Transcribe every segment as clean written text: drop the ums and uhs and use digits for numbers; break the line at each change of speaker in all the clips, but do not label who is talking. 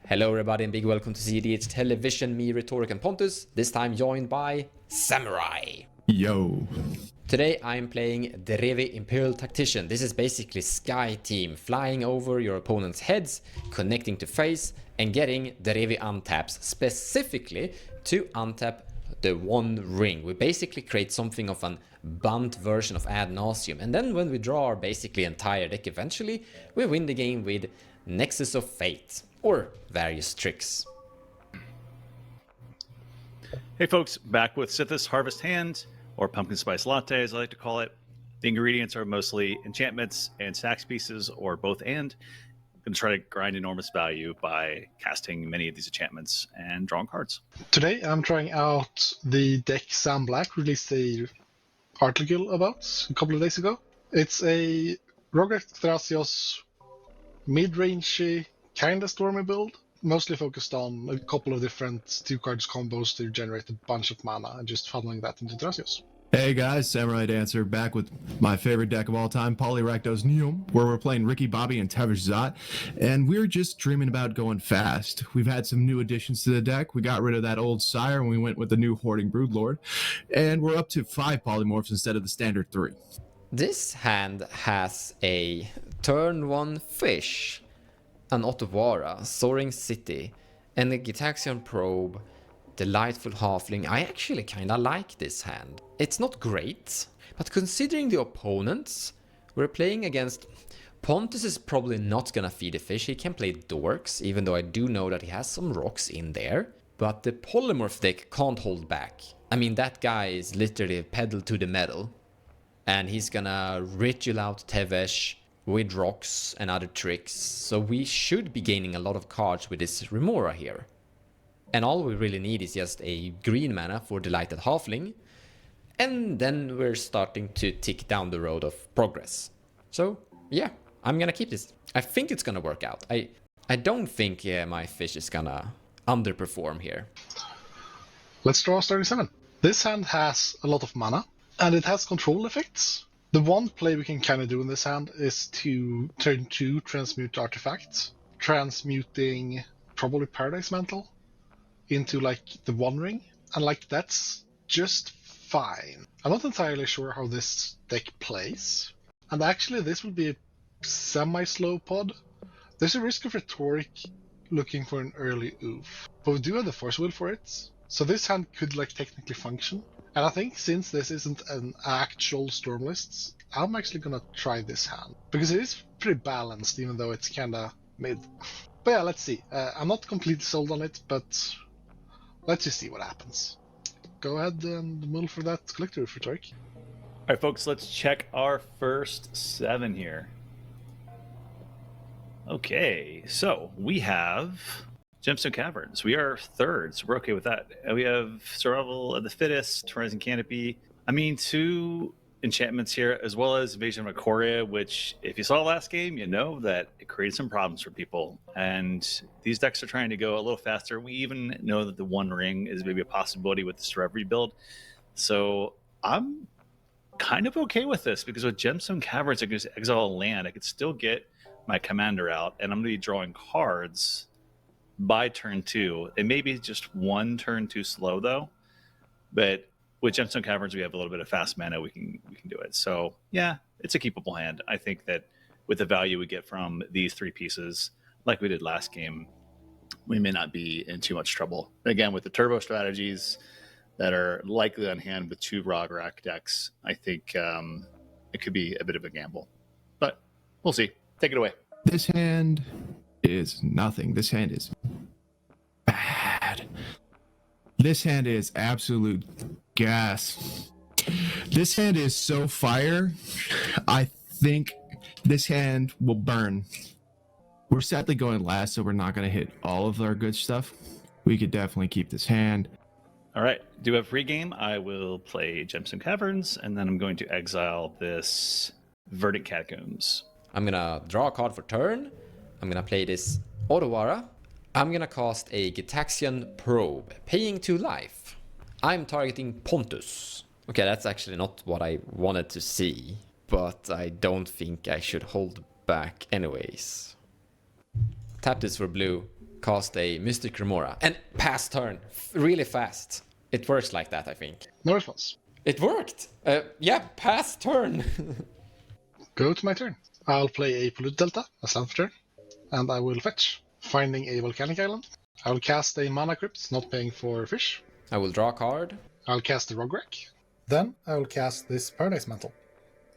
Hello everybody and big welcome to cEDH Television, me, Rhetoric and Pontus, this time joined by Samurai.
Yo.
Today I'm playing Derevi Imperial Tactician. This is basically Sky Team, flying over your opponent's heads, connecting to face and getting Derevi untaps, specifically to untap the one ring. We basically create something of an bunt version of Ad Nauseam, and then when we draw our basically entire deck eventually, we win the game with Nexus of Fate, or various tricks.
Hey folks, back with Sythis Harvest Hand, or Pumpkin Spice Latte as I like to call it. The ingredients are mostly enchantments and sax pieces, or both and. I'm going to try to grind enormous value by casting many of these enchantments and drawing cards.
Today I'm trying out the deck Sam Black released a article about a couple of days ago. It's a Rograkh Thrasios mid-rangey, kinda stormy build, mostly focused on a couple of different two cards combos to generate a bunch of mana and just funneling that into Thrasios.
Hey guys, Samurai Dancer back with my favorite deck of all time, Polyraktos Neum, where we're playing Ricky Bobby and Tevesh Zot, and we're just dreaming about going fast. We've had some new additions to the deck. We got rid of that old Sire and we went with the new Hoarding Broodlord, and we're up to 5 polymorphs instead of the standard 3.
This hand has a turn 1 fish, an Otawara, Soaring City, and a Gitaxian Probe, Delightful Halfling. I actually kinda like this hand. It's not great, but considering the opponents we're playing against, Pontus is probably not gonna feed a fish. He can play Dorks, even though I do know that he has some rocks in there. But the polymorph deck can't hold back. I mean, that guy is literally pedal to the metal. And he's gonna ritual out Tevesh with rocks and other tricks. So we should be gaining a lot of cards with this Remora here. And all we really need is just a green mana for Delighted Halfling. And then we're starting to tick down the road of progress. So yeah, I'm gonna keep this. I think it's gonna work out. I don't think my fish is gonna underperform here.
Let's draw starting 7. This hand has a lot of mana, and it has control effects. The one play we can kind of do in this hand is to turn 2 transmute artifacts, transmuting probably Paradise Mantle into like the One Ring, and like that's just fine. I'm not entirely sure how this deck plays, and actually this would be a semi-slow pod. There's a risk of Rhetoric looking for an early oof, but we do have the Force Will for it, so this hand could like technically function. And I think since this isn't an actual Storm Lists, I'm actually gonna try this hand, because it is pretty balanced even though it's kinda mid. But yeah, let's see. I'm not completely sold on it, but let's just see what happens. Go ahead and mull for that collector Rhetoric.
All right, folks, let's check our first 7 here. Okay, so we have Gemstone Caverns. We are third, so we're okay with that. And we have Survival of the Fittest, Rising Canopy. I mean, 2 enchantments here, as well as Invasion of Ikoria, which, if you saw last game, you know that it created some problems for people. And these decks are trying to go a little faster. We even know that the One Ring is maybe a possibility with the Derevi build. So I'm kind of okay with this, because with Gemstone Caverns, I can just exile a land. I could still get my commander out, and I'm going to be drawing cards by turn 2. It may be just one turn too slow though, but with Gemstone Caverns we have a little bit of fast mana. We can do it. So yeah, it's a keepable hand. I think that with the value we get from these 3 pieces, like we did last game, we may not be in too much trouble. Again, with the turbo strategies that are likely on hand with 2 Rograkh decks, I think it could be a bit of a gamble, but we'll see. Take it away.
This hand is nothing. This hand is bad. This hand is absolute gas. This hand is so fire. I think this hand will burn. We're sadly going last, so we're not going to hit all of our good stuff. We could definitely keep this hand.
All right, do a free game. I will play Gemstone Caverns, and then I'm going to exile this Verdant Catacombs.
I'm gonna draw a card for turn. I'm gonna play this Otawara. I'm gonna cast a Gitaxian Probe, paying 2 life. I'm targeting Pontus. Okay, that's actually not what I wanted to see, but I don't think I should hold back anyways. Tap this for blue. cast a Mystic Remora, and pass turn really fast. It works like that, I think.
No response.
It worked! Yeah, pass turn!
Go to my turn. I'll play a Polluted Delta as land for turn, and I will fetch, finding a Volcanic Island. I will cast a Mana Crypt, not paying for fish.
I will draw a card.
I'll cast the Rograkh.
Then I will cast this Paradise Mantle,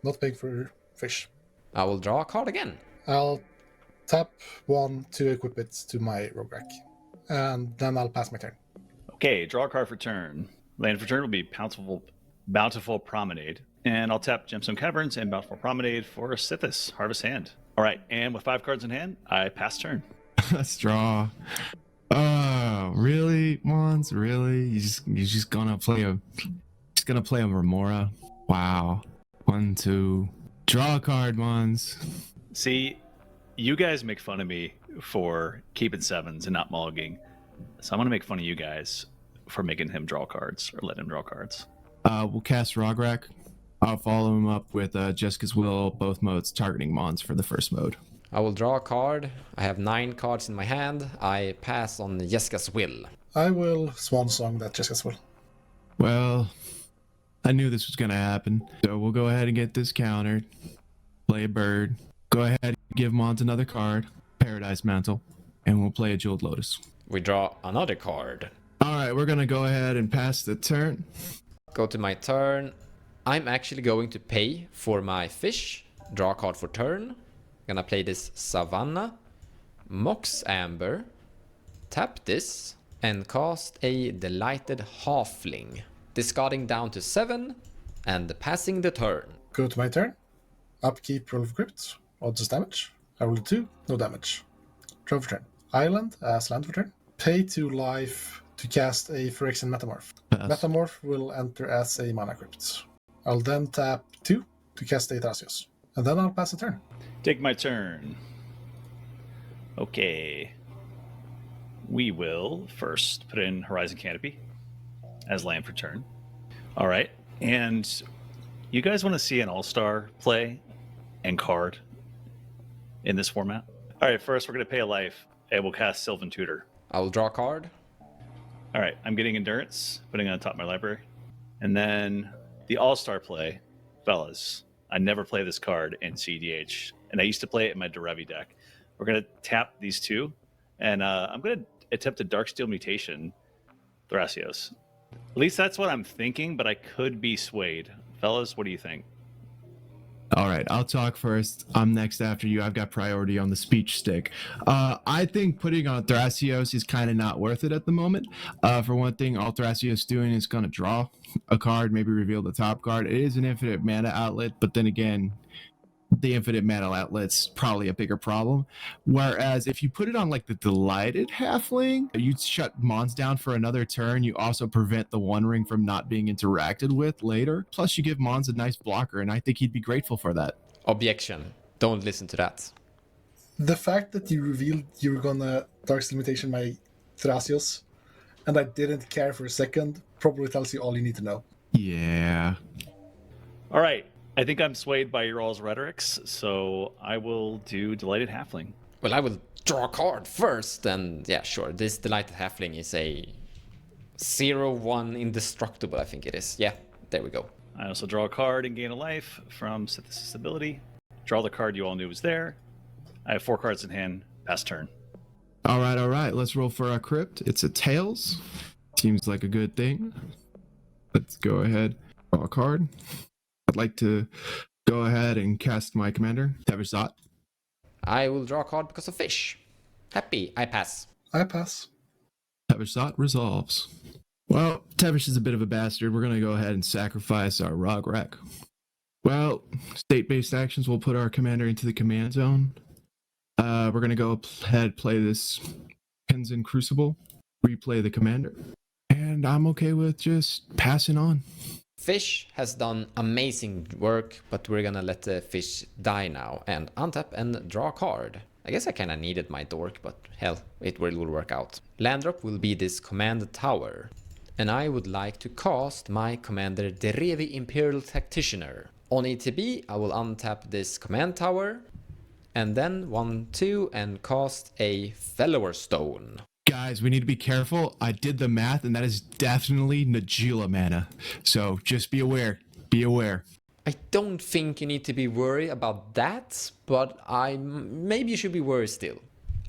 not paying for fish.
I will draw a card again.
I'll tap 1 to equip it to my Rograkh, and then I'll pass my turn.
Okay, draw a card for turn. Land for turn will be Bountiful Promenade. And I'll tap Gemstone Caverns and Bountiful Promenade for Sythis, Harvest Hand. All right, and with 5 cards in hand, I pass turn.
Let's draw. Oh, really, Mons? Really? You just gonna play a Remora? Wow. 1, 2. Draw a card, Mons.
See, you guys make fun of me for keeping 7s and not mulliganing. So I'm going to make fun of you guys for making him draw cards or letting him draw cards.
We'll cast Rograkh. I'll follow him up with Jessica's Will, both modes, targeting Mons for the first mode.
I will draw a card. I have 9 cards in my hand. I pass on Jessica's Will.
I will Swan Song that Jessica's will.
Well, I knew this was going to happen. So we'll go ahead and get this countered. Play a bird. Go ahead and give Mons another card. Paradise Mantle. And we'll play a Jeweled Lotus.
We draw another card.
All right, we're going to go ahead and pass the turn.
Go to my turn. I'm actually going to pay for my fish. Draw a card for turn. Gonna play this Savannah. Mox Amber. Tap this. And cast a Delighted Halfling. Discarding down to 7. And passing the turn.
Go to my turn. Upkeep, roll for crypt. Odds damage. I roll 2, no damage. Draw for turn. Island as land for turn. Pay 2 life to cast a Phyrexian Metamorph.
Pass.
Metamorph will enter as a Mana Crypt. I'll then tap 2 to cast a Thrasios. And then I'll pass the turn.
Take my turn. Okay. We will first put in Horizon Canopy as land for turn. All right. And you guys want to see an all-star play and card in this format? All right, first we're going to pay a life and we'll cast Sylvan Tutor.
I will draw a card.
All right, I'm getting Endurance, putting it on top of my library. And then the all-star play, fellas. I never play this card in cEDH, and I used to play it in my Derevi deck. We're going to tap these 2, and I'm going to attempt a Darksteel Mutation, Thrasios. At least that's what I'm thinking, but I could be swayed. Fellas, what do you think?
All right, I'll talk first. I'm next after you. I've got priority on the speech stick. I think putting on Thrasios is kind of not worth it at the moment. For one thing, all Thrasios doing is going to draw a card, maybe reveal the top card. It is an infinite mana outlet, but then again, the infinite mana outlet's probably a bigger problem. Whereas if you put it on like the Delighted Halfling, you shut Mons down for another turn. You also prevent the One Ring from not being interacted with later. Plus you give Mons a nice blocker, and I think he'd be grateful for that.
Objection. Don't listen to that.
The fact that you revealed you were gonna Darksteel Mutation my Thrasios, and I didn't care for a second, probably tells you all you need to know.
Yeah.
All right. I think I'm swayed by your all's rhetorics, so I will do Delighted Halfling.
Well, I will draw a card first, and yeah, sure. This Delighted Halfling is a 0/1 indestructible, I think it is. Yeah, there we go.
I also draw a card and gain a life from Sythis' ability. Draw the card you all knew was there. I have 4 cards in hand. Pass turn.
All right. Let's roll for our crypt. It's a Tails. Seems like a good thing. Let's go ahead. Draw a card. I'd like to go ahead and cast my commander, Tevesh.
I will draw a card because of fish. Happy. I pass.
I pass.
Tevesh resolves. Well, Tevesh is a bit of a bastard. We're going to go ahead and sacrifice our Rograkh. Well, state-based actions will put our commander into the command zone. We're going to go ahead, play this Penzin Crucible, replay the commander, and I'm okay with just passing on.
Fish has done amazing work, but we're gonna let the fish die now and untap and draw a card. I guess I kinda needed my dork, but hell, it will work out. Land drop will be this command tower. And I would like to cast my commander Derevi Imperial Tacticianer. On ETB, I will untap this command tower and then 1, 2, and cast a Fellower Stone.
Guys, we need to be careful. I did the math, and that is definitely Najila mana. So just be aware. Be aware.
I don't think you need to be worried about that, but maybe you should be worried still.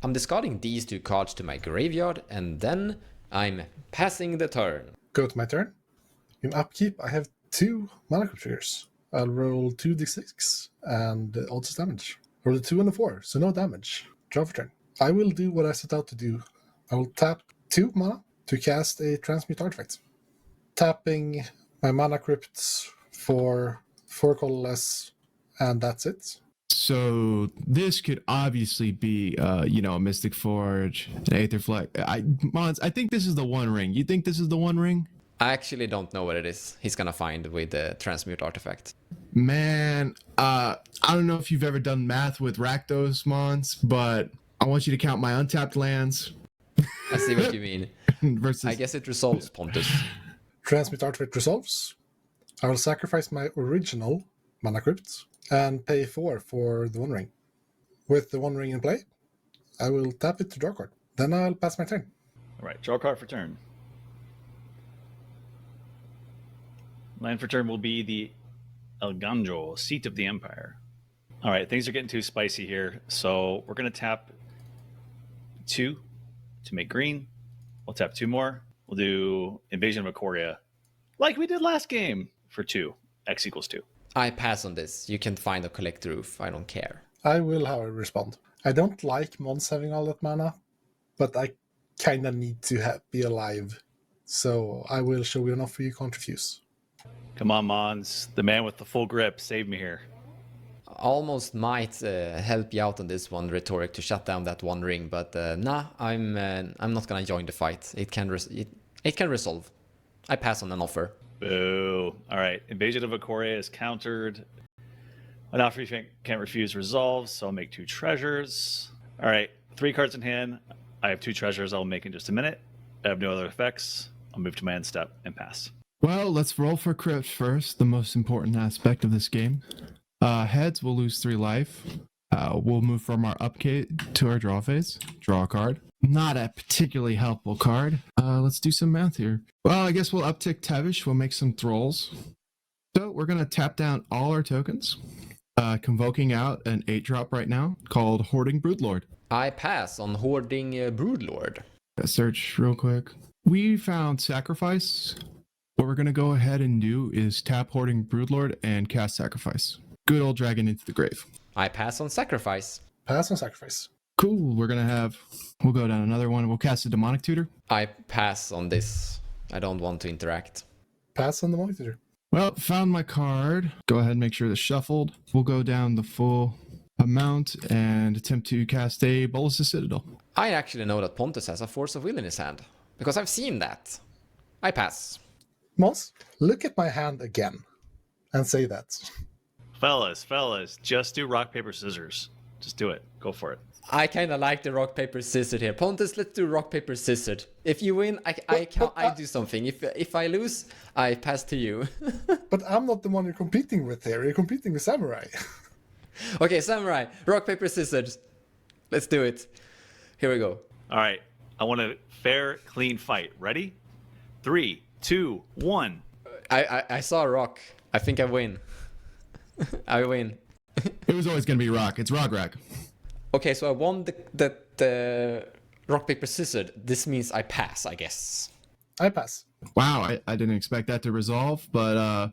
I'm discarding these 2 cards to my graveyard, and then I'm passing the turn.
Go to my turn. In upkeep, I have 2 mana crypt triggers. I'll roll 2d6 and odds damage. Roll a 2 and a 4, so no damage. Draw for turn. I will do what I set out to do. I will tap 2 mana to cast a transmute artifact. Tapping my mana crypts for 4 colorless, and that's it.
So this could obviously be, a Mystic Forge, an Aetherflex. Mons, I think this is the One Ring. You think this is the One Ring?
I actually don't know what it is he's gonna find with the transmute artifact.
Man, I don't know if you've ever done math with Rakdos, Mons, but I want you to count my untapped lands
I see what you mean.
versus.
I guess it resolves, Pontus.
Transmute artifact resolves. I will sacrifice my original mana crypt and pay 4 for the One Ring. With the One Ring in play, I will tap it to draw a card. Then I'll pass my turn.
All right, draw a card for turn. Land for turn will be the Elganjo, Seat of the Empire. All right, things are getting too spicy here, so we're going to tap 2 to make green. We'll tap 2 more. We'll do Invasion of Ikoria, like we did last game, for 2. X equals 2.
I pass on this. You can find a collect roof. I don't care.
I will, however, respond. I don't like Mons having all that mana, but I kinda need to be alive. So I will show you enough for you can't refuse.
Come on, Mons, the man with the full grip, save me here.
Almost might help you out on this one, Rhetoric, to shut down that One Ring, but nah, I'm not gonna join the fight. It can resolve. I pass on an offer.
Boo. All right, Invasion of Ikoria is countered. An offer you can't refuse resolves, so I'll make 2 treasures. All right, 3 cards in hand. I have 2 treasures I'll make in just a minute. I have no other effects. I'll move to my end step and pass.
Well, let's roll for crypt first, the most important aspect of this game. Heads, we'll lose 3 life. We'll move from our upkeep to our draw phase. Draw a card. Not a particularly helpful card. Let's do some math here. Well, I guess we'll uptick Tevesh. We'll make some thralls. So we're going to tap down all our tokens, convoking out an 8-drop right now called Hoarding Broodlord.
I pass on Hoarding Broodlord.
Search real quick. We found Sacrifice. What we're going to go ahead and do is tap Hoarding Broodlord and cast Sacrifice. Good old dragon into the grave.
I pass on Sacrifice.
Pass on sacrifice.
Cool. We'll go down another one. We'll cast a Demonic Tutor.
I pass on this. I don't want to interact.
Pass on the monitor.
Well, found my card. Go ahead and make sure it's shuffled. We'll go down the full amount and attempt to cast a Bolus' Citadel.
I actually know that Pontus has a Force of Will in his hand, because I've seen that. I pass.
Mons, look at my hand again and say that.
Fellas, just do rock, paper, scissors. Just do it. Go for it.
I kind of like the rock, paper, scissors here. Pontus, let's do rock, paper, scissors. If you win, I do something. If I lose, I pass to you.
But I'm not the one you're competing with here. You're competing with Samurai.
Okay, Samurai, rock, paper, scissors. Let's do it. Here we go.
All right. I want a fair, clean fight. Ready? 3, 2, 1.
I saw a rock. I think I win. I win.
It was always going to be rock. It's Rograkh.
Okay, so I won the rock, paper, scissors. This means I pass, I guess.
I pass.
Wow, I didn't expect that to resolve, but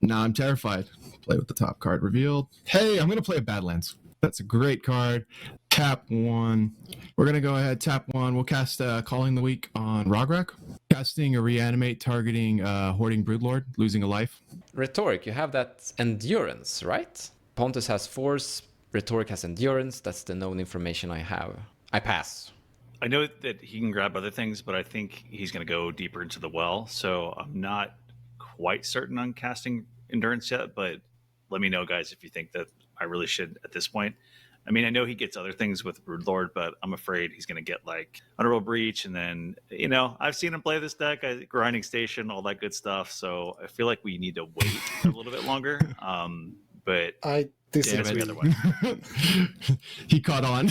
now I'm terrified. Play with the top card revealed. Hey, I'm going to play a Badlands. That's a great card. Tap 1. We're going to go ahead, tap 1. We'll cast Calling the Weak on Rograkh. Casting a Reanimate targeting Hoarding Broodlord, losing a life.
Rhetoric, you have that endurance, right? Pontus has force, Rhetoric has endurance. That's the known information I have. I pass.
I know that he can grab other things, but I think he's going to go deeper into the well. So I'm not quite certain on casting endurance yet, but let me know, guys, if you think that I really should at this point. I mean, I know he gets other things with Broodlord, but I'm afraid he's going to get like Honorable Breach. And then, I've seen him play this deck, Grinding Station, all that good stuff. So I feel like we need to wait a little bit longer. but
I
Damn
disagree.
it. The other way.
He caught on.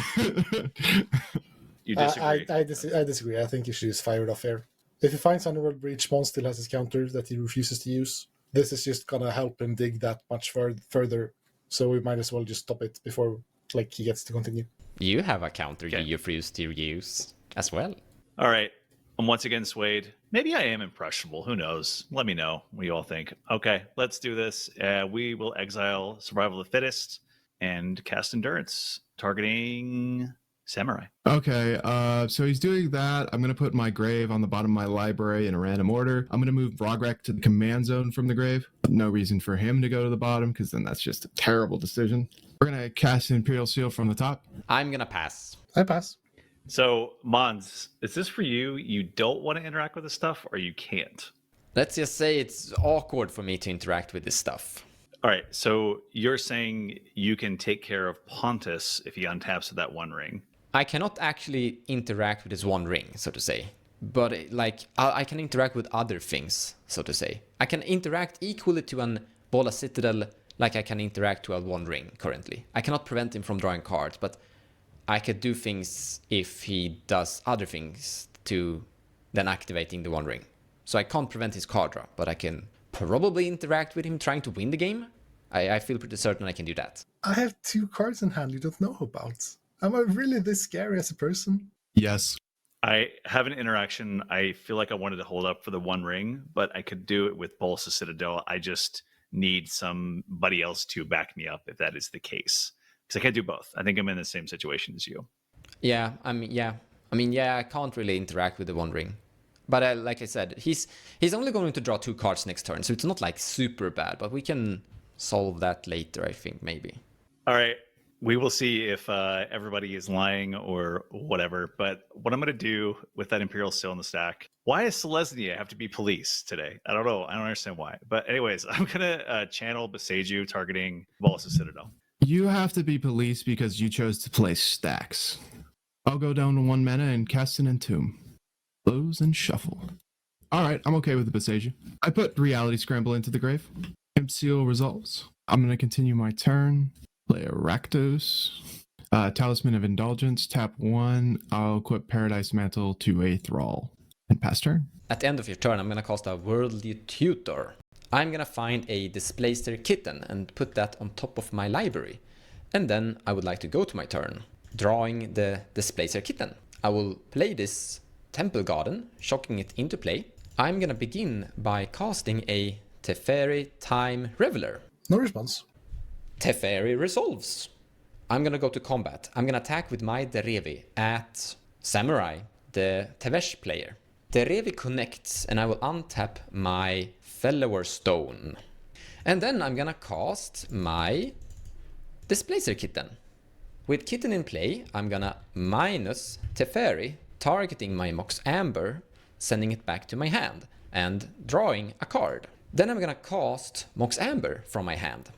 You disagree.
I disagree. I think you should use Fire Off Air. If he finds Underworld Breach, Mon still has his counter that he refuses to use. This is just gonna help him dig that much further. So we might as well just stop it before he gets to continue.
You have a counter
Okay.
you refuse to use as well.
All right. I'm once again swayed. Maybe I am impressionable. Who knows? Let me know what you all think. Okay, let's do this. We will exile Survival of the Fittest and cast Endurance, targeting Samurai.
Okay, so he's doing that. I'm going to put my grave on the bottom of my library in a random order. I'm going to move Rograkh to the command zone from the grave. No reason for him to go to the bottom, because then that's just a terrible decision. We're going to cast an Imperial Seal from the top.
I'm gonna pass.
I pass.
So, Mons, is this for you? You don't want to interact with this stuff, or you can't?
Let's just say it's awkward for me to interact with this stuff.
All right, so you're saying you can take care of Pontus if he untaps with that one ring.
I cannot actually interact with this one ring, so to say. But I can interact with other things, so to say. I can interact equally to an Bola Citadel like I can interact to a one ring currently. I cannot prevent him from drawing cards, but I could do things if he does other things to then activating the one ring. So I can't prevent his card draw, but I can probably interact with him trying to win the game. I feel pretty certain I can do that.
I have 2 cards in hand you don't know about. Am I really this scary as a person?
Yes.
I have an interaction. I feel like I wanted to hold up for the one ring, but I could do it with Bolsa Citadel. I just need somebody else to back me up if that is the case. Because I can't do both. I think I'm in the same situation as you.
Yeah, I can't really interact with the one ring. But like I said, he's only going to draw 2 cards next turn, so it's not like super bad, but we can solve that later, I think, maybe.
All right. We will see if everybody is lying or whatever. But what I'm going to do with that Imperial Seal in the stack, why does Selesnya have to be police today? I don't know. I don't understand why. But anyways, I'm going to channel Beseju targeting Ballas Citadel.
You have to be police because you chose to play stacks. I'll go down to 1 mana and cast an Entomb. Close and shuffle. All right, I'm okay with the Beseju. I put Reality Scramble into the grave. Imp Seal resolves. I'm going to continue my turn. Play a Rakdos. Talisman of Indulgence. Tap 1. I'll equip Paradise Mantle to a Thrall. And pass turn.
At the end of your turn, I'm going to cast a Worldly Tutor. I'm going to find a Displacer Kitten and put that on top of my library. And then I would like to go to my turn, drawing the Displacer Kitten. I will play this Temple Garden, shocking it into play. I'm going to begin by casting a Teferi Time Reveler.
No response.
Teferi resolves. I'm going to go to combat. I'm going to attack with my Derevi at Samurai, the Tevesh player. Derevi connects and I will untap my Fellower Stone. And then I'm going to cast my Displacer Kitten. With Kitten in play, I'm going to minus Teferi, targeting my Mox Amber, sending it back to my hand, and drawing a card. Then I'm going to cast Mox Amber from my hand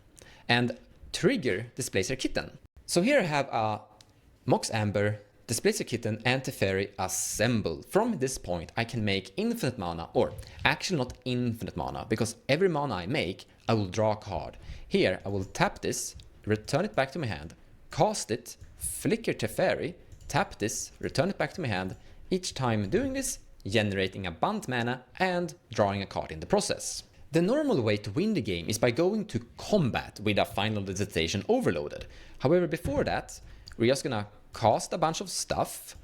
and trigger Displacer Kitten. So here I have a Mox Amber, Displacer Kitten, and Teferi assembled. From this point, I can make infinite mana, or actually not infinite mana, because every mana I make, I will draw a card. Here, I will tap this, return it back to my hand, cast it, flicker Teferi, tap this, return it back to my hand, each time doing this, generating a bunch mana and drawing a card in the process. The normal way to win the game is by going to combat with a Final Devastation overloaded. However, before that, we're just gonna cast a bunch of stuff,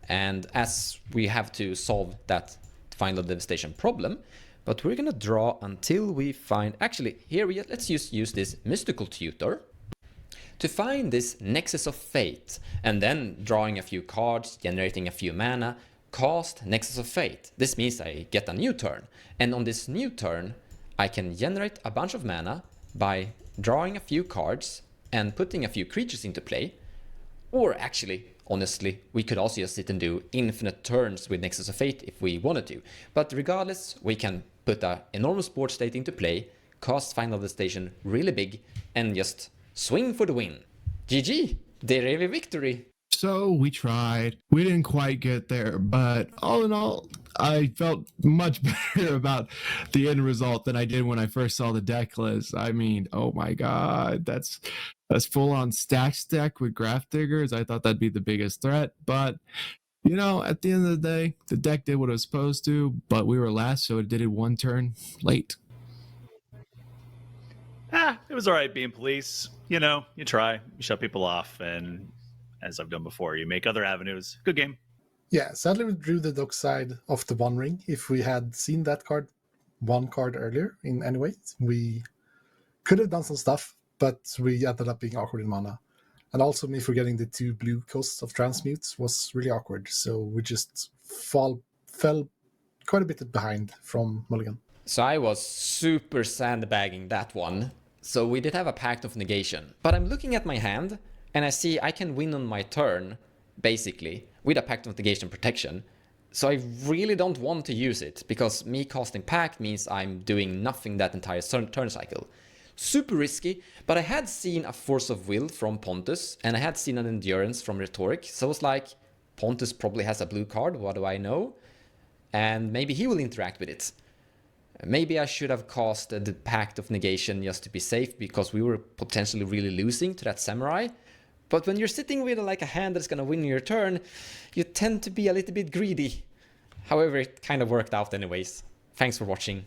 and as we have to solve that Final Devastation problem, but we're gonna draw until we find, actually here let's use this Mystical Tutor to find this Nexus of Fate, and then drawing a few cards, generating a few mana, cast Nexus of Fate. This means I get a new turn, and on this new turn I can generate a bunch of mana by drawing a few cards and putting a few creatures into play. Or actually, honestly, we could also just sit and do infinite turns with Nexus of Fate if we wanted to. But regardless, we can put an enormous board state into play, cast Final Devastation really big, and just swing for the win. GG! Derevi victory!
So we tried. We didn't quite get there, but all in all, I felt much better about the end result than I did when I first saw the deck list. I mean, oh my god, that's full on stack with Graph Diggers. I thought that'd be the biggest threat, but you know, at the end of the day, the deck did what it was supposed to, but we were last, so it did it one turn late.
It was all right being police. You know, you try, you shut people off, and as I've done before, you make other avenues. Good game.
Yeah, sadly we drew the Dockside of the One Ring. If we had seen that one card earlier in any way, we could have done some stuff, but we ended up being awkward in mana. And also me forgetting the 2 blue costs of Transmute was really awkward, so we just fell quite a bit behind from Mulligan.
So I was super sandbagging that one. So we did have a Pact of Negation. But I'm looking at my hand, and I see I can win on my turn, basically, with a Pact of Negation protection. So I really don't want to use it, because me casting Pact means I'm doing nothing that entire turn cycle. Super risky, but I had seen a Force of Will from Pontus, and I had seen an Endurance from Rhetoric, so I was like, Pontus probably has a blue card, what do I know? And maybe he will interact with it. Maybe I should have cast the Pact of Negation just to be safe, because we were potentially really losing to that Samurai. But when you're sitting with like a hand that's gonna win your turn, you tend to be a little bit greedy. However, it kind of worked out anyways. Thanks for watching.